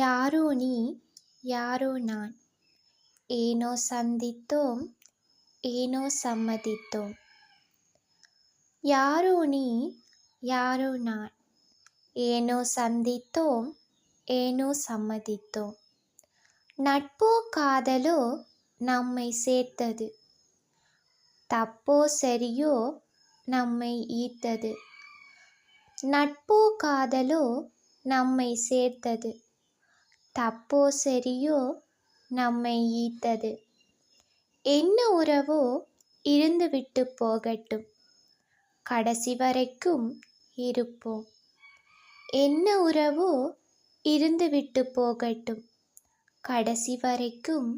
யாரோ நீ யாரோ நான், ஏனோ சந்தித்தோம் ஏனோ சம்மதித்தோம். யாரோ நீ யாரோ நான், ஏனோ சந்தித்தோம் ஏனோ சம்மதித்தோம். நட்போ காதலோ நம்மை சேர்த்தது, தப்போ சரியோ நம்மை ஈர்த்தது. நட்போ காதலோ நம்மை சேர்த்தது, தப்போ சரியோ நம்மை ஈர்த்தது. என்ன உறவோ இருந்துவிட்டு போகட்டும், கடைசி வரைக்கும் இருப்போம். என்ன உறவோ இருந்துவிட்டு போகட்டும், கடைசி வரைக்கும்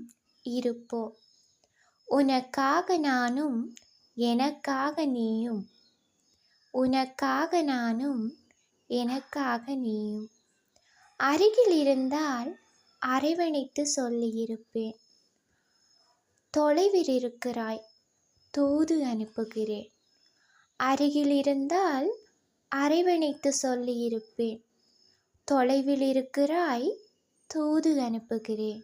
இருப்போம். உனக்காக நானும் எனக்காக நீயும், உனக்காக நானும் எனக்காக நீயும். அருகில் இருந்தால் அரவணைத்து சொல்லியிருப்பேன், தொலைவில் இருக்கிறாய் தூது அனுப்புகிறேன். அருகில் இருந்தால் அரவணைத்து சொல்லியிருப்பேன், தொலைவில் இருக்கிறாய் தூது அனுப்புகிறேன்.